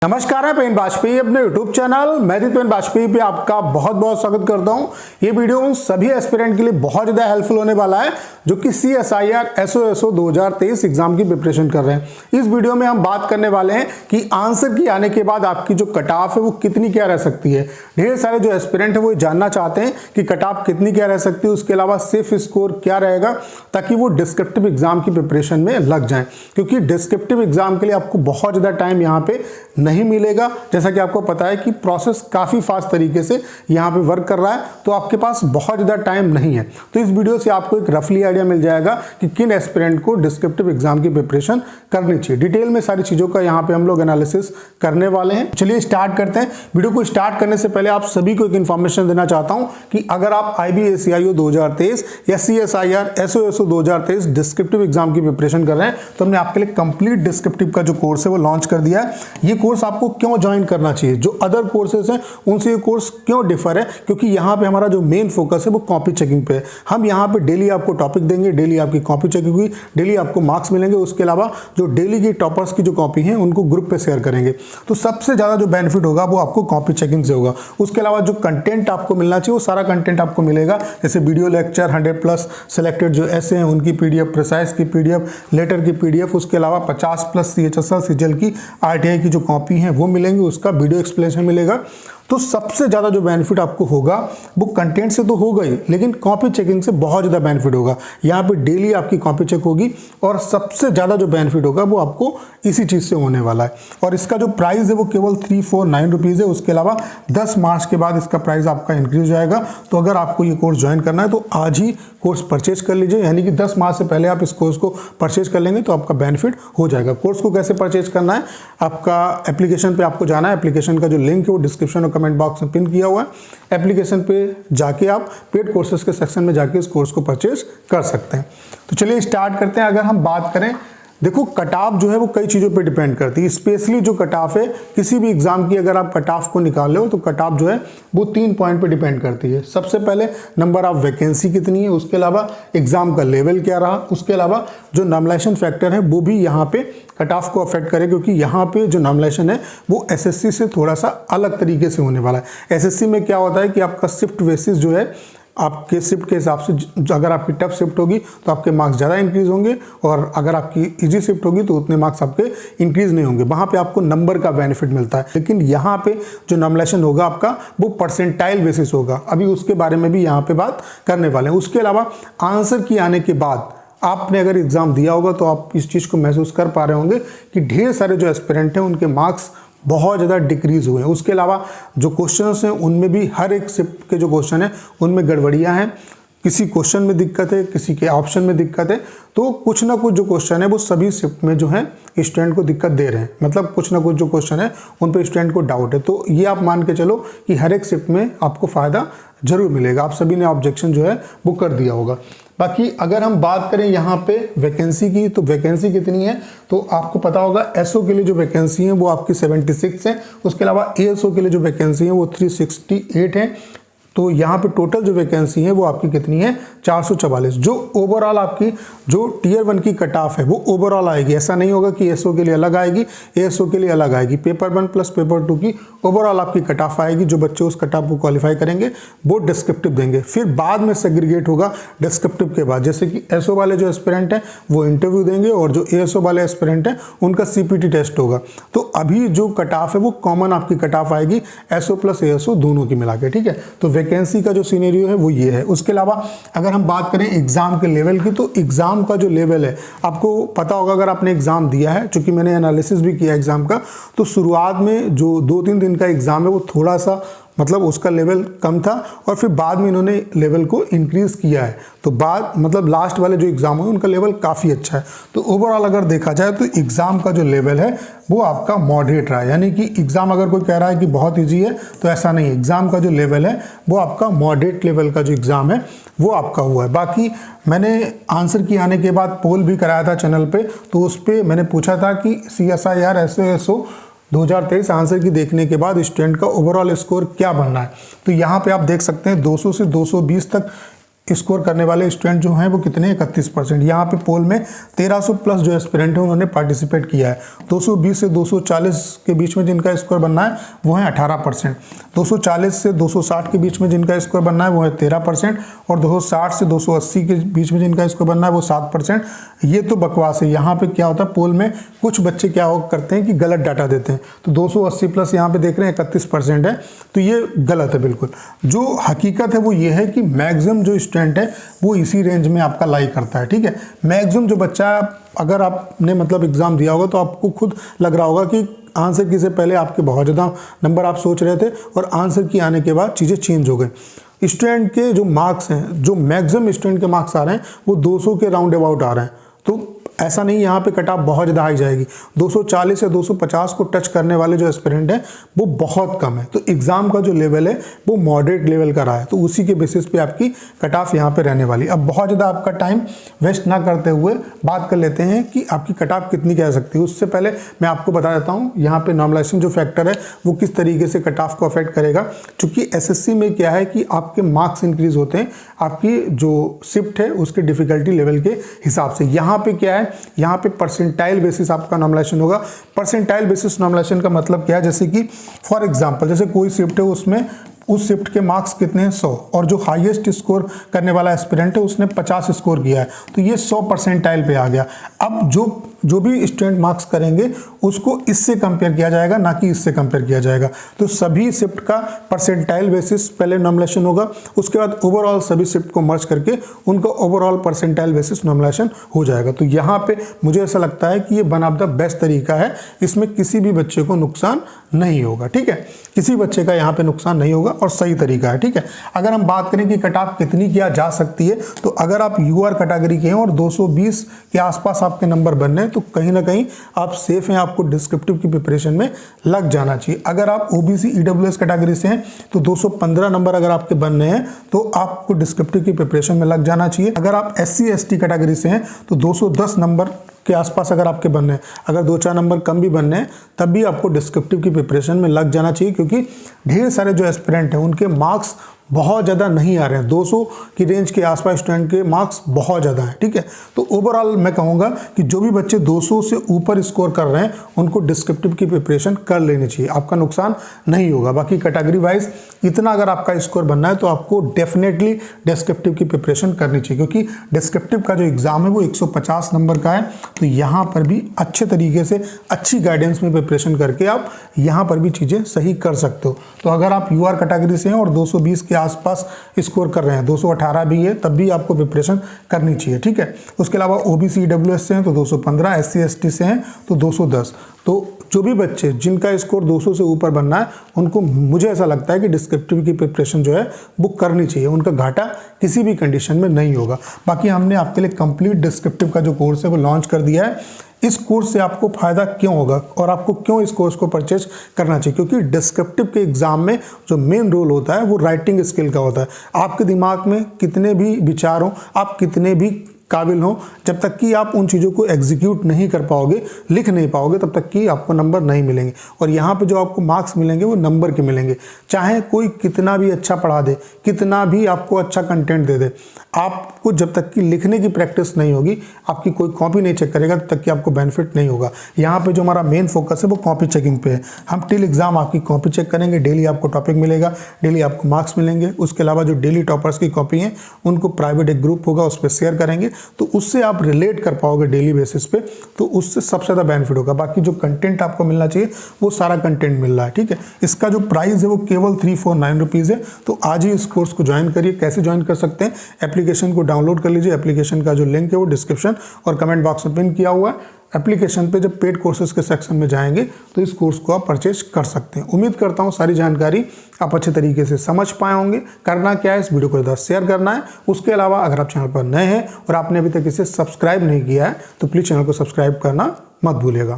नमस्कार, है पेन वाजपेयी अपने YouTube channel magic pen Vajpayee पे आपका बहुत बहुत स्वागत करता हूं। ये वीडियो उन सभी एस्पिरेंट के लिए बहुत ज़्यादा हेल्पफुल होने वाला है जो कि CSIR SOSO 2023 एग्जाम की प्रिपरेशन कर रहे हैं। इस वीडियो में हम बात करने वाले हैं कि आंसर की आने के बाद आपकी जो कट ऑफ है वो कितनी क्या रह सकती है। ढेर सारे जो एस्पिरेंट है वो जानना चाहते हैं कि कट ऑफ कितनी क्या रह सकती है, उसके अलावा सेफ स्कोर क्या रहेगा ताकि वो डिस्क्रिप्टिव एग्जाम की प्रिपरेशन में लग जाए, क्योंकि डिस्क्रिप्टिव एग्जाम के लिए आपको बहुत ज़्यादा टाइम यहाँ पे नहीं मिलेगा। जैसा कि आपको पता है कि प्रोसेस काफ़ी फास्ट तरीके से यहाँ पे वर्क कर रहा है, तो आपके पास बहुत ज़्यादा टाइम नहीं है। तो इस वीडियो से आपको एक रफली आइडिया मिल जाएगा कि किन एस्पिरेंट को डिस्क्रिप्टिव एग्जाम की प्रिपरेशन करनी चाहिए। डिटेल में सारी चीज़ों का यहाँ पे हम लोग एनालिसिस करने वाले हैं। चलिए स्टार्ट करते हैं। वीडियो को स्टार्ट करने से पहले आप सभी को एक इन्फॉर्मेशन देना चाहता हूँ कि अगर आप IBACIO 2023 या CSIR SOSO 2023 डिस्क्रिप्टिव एग्जाम की प्रिपरेशन कर रहे हैं तो हमने आपके लिए कंप्लीट डिस्क्रिप्टिव का जो कोर्स है वो लॉन्च कर दिया है। ये कोर्स आपको क्यों ज्वाइन करना चाहिए, जो अदर कोर्सेज हैं उनसे ये कोर्स क्यों डिफर है, क्योंकि यहाँ पे हमारा जो मेन फोकस है वो कॉपी चेकिंग पे है। हम यहाँ पे डेली आपको टॉपिक देंगे, डेली आपकी कॉपी चेकिंग हुई, डेली आपको मार्क्स मिलेंगे। उसके अलावा जो डेली की टॉपर्स की जो कॉपी है उनको ग्रुप पे शेयर करेंगे। तो सबसे ज़्यादा जो बेनिफिट होगा वो आपको कॉपी चेकिंग से होगा। उसके अलावा जो कंटेंट आपको मिलना चाहिए वो सारा कंटेंट आपको मिलेगा, जैसे वीडियो लेक्चर 100+ सिलेक्टेड जो ऐसे हैं उनकी PDF, प्रिसाइज की PDF, लेटर की PDF, उसके अलावा 50+ CHSL CGL की RTI की जो कॉपी है वो मिलेंगी, उसका वीडियो एक्सप्लेनेशन मिलेगा। तो सबसे ज़्यादा जो बेनिफिट आपको होगा वो कंटेंट से तो होगा ही, लेकिन कॉपी चेकिंग से बहुत ज़्यादा बेनिफिट होगा। यहाँ पे डेली आपकी कॉपी चेक होगी और सबसे ज़्यादा जो बेनिफिट होगा वो आपको इसी चीज़ से होने वाला है। और इसका जो प्राइस है वो केवल 349 रुपीज़ है। उसके अलावा 10 मार्च के बाद इसका प्राइस आपका इंक्रीज हो जाएगा। तो अगर आपको ये कोर्स ज्वाइन करना है तो आज ही कोर्स परचेज कर लीजिए, यानी कि 10 मार्च से पहले आप इस कोर्स को परचेज कर लेंगे तो आपका बेनिफिट हो जाएगा। कोर्स को कैसे परचेज करना है, आपका एप्लीकेशन पे आपको जाना है। एप्लीकेशन का जो लिंक है वो डिस्क्रिप्शन और कमेंट बॉक्स में पिन किया हुआ है। एप्लीकेशन पे जाके आप पेड कोर्सेज के सेक्शन में जाके इस कोर्स को परचेज कर सकते हैं। तो चलिए स्टार्ट करते हैं। अगर हम बात करें, देखो कट ऑफ जो है वो कई चीज़ों पे डिपेंड करती है। स्पेशली जो कट ऑफ है किसी भी एग्जाम की, अगर आप कट ऑफ को निकाल लो तो कट ऑफ जो है वो 3 पॉइंट पे डिपेंड करती है। सबसे पहले नंबर ऑफ वैकेंसी कितनी है, उसके अलावा एग्जाम का लेवल क्या रहा, उसके अलावा जो नॉमिनेशन फैक्टर है वो भी यहाँ पे कट ऑफ को अफेक्ट करे, क्योंकि यहाँ पे जो नॉमिनेशन है वो SSC से थोड़ा सा अलग तरीके से होने वाला है। SSC में क्या होता है कि आपका शिफ्ट बेसिस जो है, आपके शिफ्ट के हिसाब से, अगर आपकी टफ शिफ्ट होगी तो आपके मार्क्स ज़्यादा इंक्रीज होंगे, और अगर आपकी इजी शिफ्ट होगी तो उतने मार्क्स आपके इंक्रीज नहीं होंगे। वहाँ पे आपको नंबर का बेनिफिट मिलता है। लेकिन यहाँ पे जो नॉमिनेशन होगा आपका वो परसेंटाइल बेसिस होगा। अभी उसके बारे में भी यहाँ पे बात करने वाले हैं। उसके अलावा आंसर की आने के बाद आपने अगर एग्ज़ाम दिया होगा तो आप इस चीज़ को महसूस कर पा रहे होंगे कि ढेर सारे जो एस्पिरेंट हैं उनके मार्क्स बहुत ज़्यादा डिक्रीज हुए हैं। उसके अलावा जो क्वेश्चंस हैं उनमें भी हर एक शिफ्ट के जो क्वेश्चन है उनमें गड़बड़ियां हैं। किसी क्वेश्चन में दिक्कत है, किसी के ऑप्शन में दिक्कत है। तो कुछ ना कुछ जो क्वेश्चन है वो सभी शिफ्ट में जो है स्टूडेंट को दिक्कत दे रहे हैं। मतलब कुछ ना कुछ जो क्वेश्चन है उन पर स्टूडेंट को डाउट है। तो ये आप मान के चलो कि हर एक शिफ्ट में आपको फ़ायदा जरूर मिलेगा। आप सभी ने ऑब्जेक्शन जो है वो कर दिया होगा। बाकी अगर हम बात करें यहाँ पे वैकेंसी की, तो वैकेंसी कितनी है तो आपको पता होगा। SO के लिए जो वैकेंसी है वो आपकी 76 है। उसके अलावा ASO के लिए जो वैकेंसी है वो 368 है। तो यहाँ पे टोटल जो वैकेंसी है वो आपकी कितनी है, 444। जो ओवरऑल आपकी जो Tier 1 की कट ऑफ है वो ओवरऑल आएगी। ऐसा नहीं होगा कि SO के लिए अलग आएगी, ASO के लिए अलग आएगी। पेपर 1 प्लस पेपर 2 की ओवरऑल आपकी कट ऑफ आएगी। जो बच्चे उस कट ऑफ को क्वालिफाई करेंगे वो डिस्क्रिप्टिव देंगे, फिर बाद में सेग्रीगेट होगा डिस्क्रिप्टिव के बाद। जैसे कि SO वाले जो एस्पिरेंट हैं वो इंटरव्यू देंगे और जो ASO वाले एस्पिरेंट हैं उनका CPT टेस्ट होगा। तो अभी जो कट ऑफ है वो कॉमन आपकी कट ऑफ आएगी SO प्लस ASO दोनों की मिला के, ठीक है। तो वैकेंसी का जो सीनेरियो है वो ये है। उसके अलावा अगर हम बात करें एग्जाम के लेवल की, तो एग्जाम का जो लेवल है आपको पता होगा। अगर आपने एग्जाम दिया है, चूंकि मैंने एनालिसिस भी किया एग्जाम का, तो शुरुआत में जो 2-3 दिन का एग्जाम है वो थोड़ा सा मतलब उसका लेवल कम था, और फिर बाद में इन्होंने लेवल को इंक्रीज किया है। तो बाद मतलब लास्ट वाले जो एग्जाम है उनका लेवल काफ़ी अच्छा है। तो ओवरऑल अगर देखा जाए तो एग्जाम का जो लेवल है वो आपका मॉडरेट रहा है। यानी कि एग्जाम अगर कोई कह रहा है कि बहुत ईजी है तो ऐसा नहीं है। एग्जाम का जो लेवल है वो आपका मॉडरेट लेवल का जो एग्जाम है वो आपका हुआ है। बाकी मैंने आंसर की आने के बाद पोल भी कराया था चैनल पे, तो उस पर मैंने पूछा था कि CSIR SOSO 2023 आंसर की देखने के बाद स्टूडेंट का ओवरऑल स्कोर क्या बनना है। तो यहाँ पे आप देख सकते हैं 200 से 220 तक स्कोर करने वाले स्टूडेंट जो हैं वो कितने 31%। यहाँ पे पोल में 1300 प्लस जो एस्पिरेंट हैं उन्होंने पार्टिसिपेट किया है। 220 से 240 के बीच में जिनका स्कोर बनना है वो है 18%। 240 से 260 के बीच में जिनका स्कोर बनना है वो है 13%। और 260 से 280 के बीच में जिनका स्कोर बनना है वो 7%। ये तो बकवास है। यहाँ पे क्या होता है, पोल में कुछ बच्चे क्या करते हैं कि गलत डाटा देते हैं। तो 280 प्लस यहाँ पे देख रहे हैं 31% है, तो ये गलत है बिल्कुल। जो हकीकत है वो ये है कि मैक्सिमम जो स्टूडेंट है वो इसी रेंज में आपका लाई करता है, ठीक है। मैक्सिमम जो बच्चा, अगर आपने मतलब एग्जाम दिया होगा तो आपको खुद लग रहा होगा कि आंसर की से पहले आपके बहुत ज़्यादा नंबर आप सोच रहे थे और आंसर की आने के बाद चीज़ें चेंज हो गई। स्टूडेंट के जो मार्क्स हैं, जो मैक्सिमम स्टूडेंट के मार्क्स आ रहे हैं वो 200 के राउंड अबाउट आ रहे हैं। तो ऐसा नहीं यहाँ पे कट ऑफ बहुत ज़्यादा हाई जाएगी। 240 या 250 को टच करने वाले जो एस्पिरेंट हैं वो बहुत कम है। तो एग्ज़ाम का जो लेवल है वो मॉडरेट लेवल का रहा है, तो उसी के बेसिस पे आपकी कट ऑफ यहाँ पे रहने वाली। अब बहुत ज़्यादा आपका टाइम वेस्ट ना करते हुए बात कर लेते हैं कि आपकी कट ऑफ कितनी कह सकती है। उससे पहले मैं आपको बता देता हूँ यहाँ पे नॉर्मलाइजेशन जो फैक्टर है वो किस तरीके से कट ऑफ को अफेक्ट करेगा। चूँकि SSC में क्या है कि आपके मार्क्स इंक्रीज होते हैं आपकी जो शिफ्ट है उसके डिफिकल्टी लेवल के हिसाब से। यहाँ पे क्या है, यहाँ पे परसेंटाइल बेसिस आपका नॉर्मलाइजेशन होगा। परसेंटाइल बेसिस नॉर्मलाइजेशन का मतलब क्या है, जैसे कि फॉर एग्जांपल जैसे कोई शिफ्ट है उसमें उस शिफ्ट के मार्क्स कितने हैं 100 और जो हाईएस्ट स्कोर करने वाला एस्पिरेंट है उसने 50 स्कोर किया है, तो ये 100 परसेंटाइल पे आ गया। अब जो भी स्टूडेंट मार्क्स करेंगे उसको इससे कंपेयर किया जाएगा, ना कि इससे कंपेयर किया जाएगा। तो सभी शिफ्ट का परसेंटाइल बेसिस पहले नॉर्मलाइजेशन होगा, उसके बाद ओवरऑल सभी शिफ्ट को मर्ज करके उनका ओवरऑल परसेंटाइल बेसिस नॉर्मलाइजेशन हो जाएगा। तो यहाँ पे मुझे ऐसा लगता है कि ये वन ऑफ द बेस्ट तरीका है, इसमें किसी भी बच्चे को नुकसान नहीं होगा, ठीक है। किसी बच्चे का यहाँ पे नुकसान नहीं होगा और सही तरीका है, ठीक है। अगर हम बात करें कि कट ऑफ कितनी किया जा सकती है, तो अगर आप UR कैटेगरी के हैं और 220 के आसपास आपके नंबर बनने हैं तो कहीं ना कहीं आप सेफ हैं, आपको डिस्क्रिप्टिव की प्रिपरेशन में लग जाना चाहिए। अगर आप OBC EWS कैटेगरी से हैं तो 215 नंबर अगर आपके बनने हैं तो आपको डिस्क्रिप्टिव की प्रिपरेशन में लग जाना चाहिए। अगर आप SC ST कैटेगरी से हैं तो 210 नंबर के आसपास अगर आपके बनने हैं, अगर 2-4 नंबर कम भी बनने हैं तब भी आपको डिस्क्रिप्टिव की प्रिपरेशन में लग जाना चाहिए, क्योंकि ढेर सारे जो एस्पिरेंट हैं उनके मार्क्स बहुत ज़्यादा नहीं आ रहे हैं। 200 की रेंज के आसपास स्टूडेंट के मार्क्स बहुत ज़्यादा हैं, ठीक है। तो ओवरऑल मैं कहूँगा कि जो भी बच्चे 200 से ऊपर स्कोर कर रहे हैं उनको डिस्क्रिप्टिव की प्रिपरेशन कर लेनी चाहिए, आपका नुकसान नहीं होगा। बाकी कैटेगरी वाइज इतना अगर आपका स्कोर बनना है तो आपको डेफिनेटली डिस्क्रिप्टिव की प्रिपरेशन करनी चाहिए, क्योंकि डिस्क्रिप्टिव का जो एग्ज़ाम है वो 150 नंबर का है। तो यहाँ पर भी अच्छे तरीके से अच्छी गाइडेंस में प्रिपरेशन करके आप यहाँ पर भी चीज़ें सही कर सकते हो। तो अगर आप UR कैटेगरी से हैं और 220 के आसपास स्कोर कर रहे हैं, 218 भी है, तब भी आपको प्रिपरेशन करनी चाहिए, ठीक है। उसके अलावा OBC EWS से हैं तो 215, SC ST से हैं तो 210। तो जो भी बच्चे जिनका स्कोर 200 से ऊपर बनना है उनको मुझे ऐसा लगता है कि डिस्क्रिप्टिव की प्रिपरेशन जो है वो करनी चाहिए, उनका घाटा किसी भी कंडीशन में नहीं होगा। बाकी हमने आपके लिए कंप्लीट डिस्क्रिप्टिव का जो कोर्स है वो लॉन्च कर दिया है। इस कोर्स से आपको फायदा क्यों होगा और आपको क्यों इस कोर्स को परचेज करना चाहिए, क्योंकि डिस्क्रिप्टिव के एग्जाम में जो मेन रोल होता है वो राइटिंग स्किल का होता है। आपके दिमाग में कितने भी विचार हों, आप कितने भी काबिल हो, जब तक कि आप उन चीज़ों को एग्जीक्यूट नहीं कर पाओगे, लिख नहीं पाओगे, तब तक कि आपको नंबर नहीं मिलेंगे। और यहाँ पे जो आपको मार्क्स मिलेंगे वो नंबर के मिलेंगे। चाहे कोई कितना भी अच्छा पढ़ा दे, कितना भी आपको अच्छा कंटेंट दे दे, आपको जब तक कि लिखने की प्रैक्टिस नहीं होगी, आपकी कोई कॉपी नहीं चेक करेगा, तब तक कि आपको बेनिफिट नहीं होगा। यहाँ पे जो हमारा मेन फोकस है वो कॉपी चेकिंग पे है। हम टिल एग्जाम आपकी कॉपी चेक करेंगे, डेली आपको टॉपिक मिलेगा, डेली आपको मार्क्स मिलेंगे। उसके अलावा जो डेली टॉपर्स की कॉपी हैं उनको प्राइवेट एक ग्रुप होगा, उस पर शेयर करेंगे, तो उससे आप रिलेट कर पाओगे डेली बेसिस पे, तो उससे सबसे ज़्यादा बेनिफिट होगा। बाकी जो कंटेंट आपको मिलना चाहिए वो सारा कंटेंट मिल रहा है, ठीक है। इसका जो प्राइस है वो केवल 349 रुपीज़ है। तो आज ही इस कोर्स को ज्वाइन करिए। कैसे ज्वाइन कर सकते हैं, एप्लीकेशन को डाउनलोड कर लीजिए। एप्लीकेशन का जो लिंक है वो डिस्क्रिप्शन और कमेंट बॉक्स में पिन किया हुआ है। एप्लीकेशन पे जब पेड कोर्सेज के सेक्शन में जाएंगे तो इस कोर्स को आप परचेज कर सकते हैं। उम्मीद करता हूँ सारी जानकारी आप अच्छे तरीके से समझ पाए होंगे। करना क्या है, इस वीडियो को ज़्यादा शेयर करना है। उसके अलावा अगर आप चैनल पर नए हैं और आपने अभी तक इसे सब्सक्राइब नहीं किया है तो प्लीज़ चैनल को सब्सक्राइब करना मत भूलिएगा।